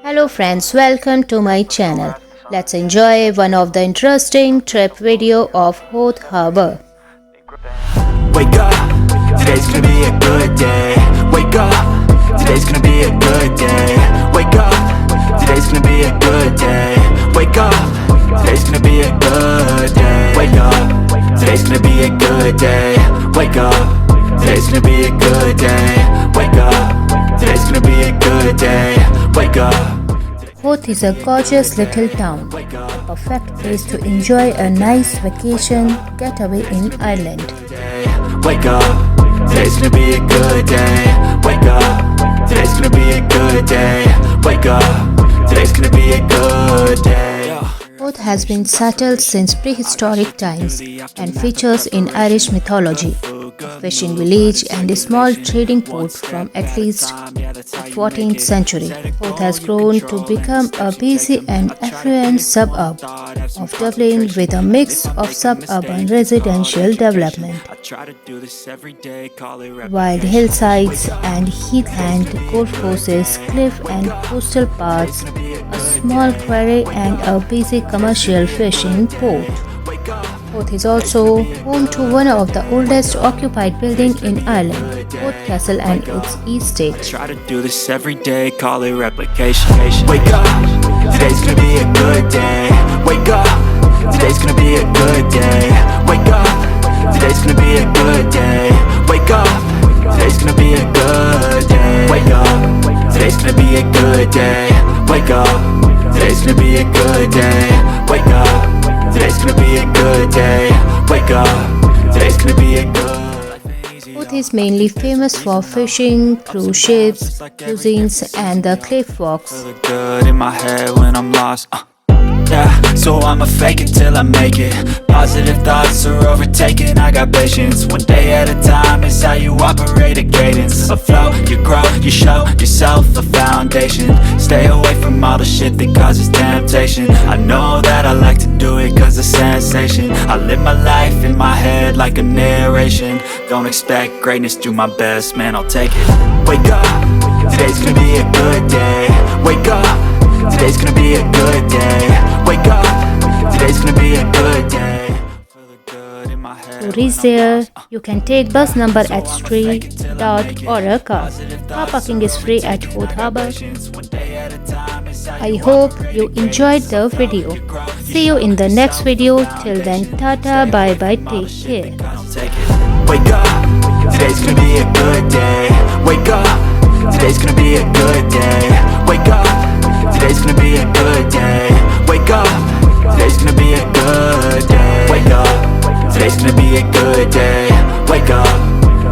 Hello friends, welcome to my channel. Let's enjoy one of the interesting trip video of Howth Harbour. Wake up, today's gonna be a good day. Wake up, today's gonna be a good day. Wake up, today's gonna be a good day. Wake up, today's gonna be a good day. Wake up, today's gonna be a good day. Wake up, today's gonna be a good day. Wake up, today's gonna be a good day. Wake up. Howth is a gorgeous little town, a perfect place to enjoy a nice vacation getaway in Ireland. Wake up, today's gonna be a good day. Wake up, today's gonna be a good day. Wake up, today's gonna be a good day. Howth has been settled since prehistoric times and features in Irish mythology. A fishing village and a small trading port from at least the 14th century. Howth has grown to become a busy and affluent suburb of Dublin with a mix of suburban residential development. Wild hillsides and heathland, golf courses, cliff and coastal paths, a small quarry and a busy commercial fishing port. Howth is also home to one of the oldest occupied buildings in Ireland, Howth Castle and its estate. Try to do this every day, call it replication. Wake up, today's gonna be a good day. Wake up, today's gonna be a good day. Wake up, today's gonna be a good day. Wake up, today's gonna be a good day. Wake up, today's gonna be a good day. Wake up, today's gonna be a good day. Wake up, today's gonna be a good day. Wake up, today's gonna be a good. Howth is mainly famous for fishing, cruise ships, cuisines, and the cliff walks. Good in my head when I'm lost. Yeah, so I'ma fake it till I make it. Positive thoughts are overtaken, I got patience. One day at a time is how you operate a cadence. A flow, you grow, you show yourself a foundation. Stay away from all the shit that causes temptation. I know that I like to do it cause it's sensation. I live my life in my head like a narration. Don't expect greatness, do my best, man, I'll take it. Wake up, today's gonna be a good day. Wake up, today's gonna be a good day. Wake up, today's gonna be a good day. To reach there, you can take bus number H3 or a car. Car parking is free at Howth Harbour. I hope you enjoyed the video. See you in the next video. Till then, tata, bye bye, take care. Wake up, today's gonna be a good day. Wake up, today's gonna be a good day. Wake up, today's gonna be a good day. Wake up, today's gonna be a good day. Wake up, today's gonna be a good day. Wake up,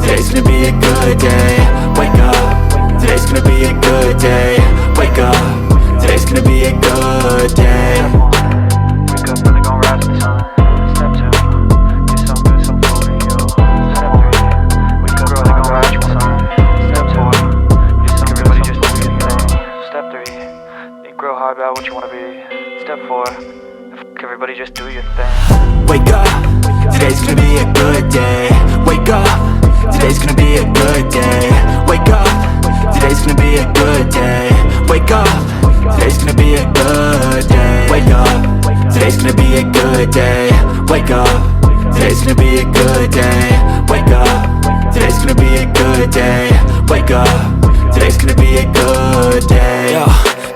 today's gonna be a good day. Wake up, today's gonna be a good day. Wake up, today's gonna be a good day. Wake up early, gon' rise with the sun. Step 2, get some good, some food in you. Step 3, wake up early, gon' rise with the sun. Step 4, get some everybody just do your thing. Step 3, think real hard about what you wanna be. Step 4, everybody just do your thing. Wake up, today's gonna be a good day. Wake up, today's gonna be a good day. Wake up, today's gonna be a good day. Wake up, today's gonna be a good day. Wake up, today's gonna be a good day. Wake up, today's gonna be a good day. Wake up, today's gonna be a good day. Wake up, today's gonna be a good day. Yo.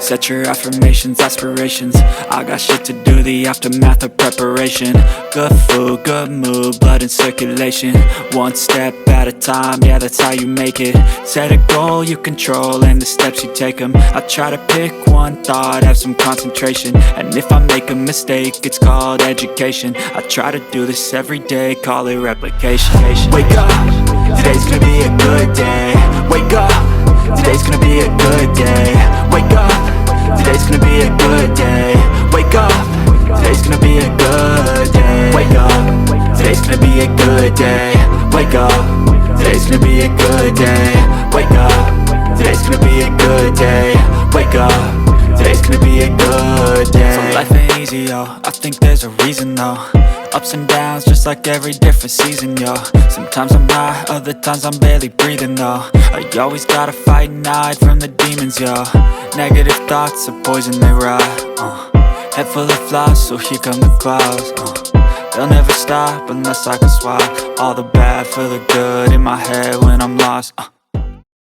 Set your affirmations, aspirations. I got shit to do, the aftermath of preparation. Good food, good mood, blood in circulation. One step at a time, yeah, that's how you make it. Set a goal you control and the steps you take them. I try to pick one thought, have some concentration. And if I make a mistake, it's called education. I try to do this every day, call it replication. Wake up, today's gonna be a good day. Wake up, today's gonna be a good day. Wake up, today's gonna be a good day. Wake up, today's gonna be a good day. Wake up, today's gonna be a good day. Wake up, today's gonna be a good day. Wake up, today's gonna be a good day. Wake up, today's gonna be a good day. So life ain't easy, yo. I think there's a reason, though. Ups and downs, just like every different season, yo. Sometimes I'm high, other times I'm barely breathing, though. I always gotta fight and hide from the demons, yo. Negative thoughts are poison, they rot. Head full of flies, so here come the clouds. They'll never stop unless I can swap all the bad for the good in my head when I'm lost.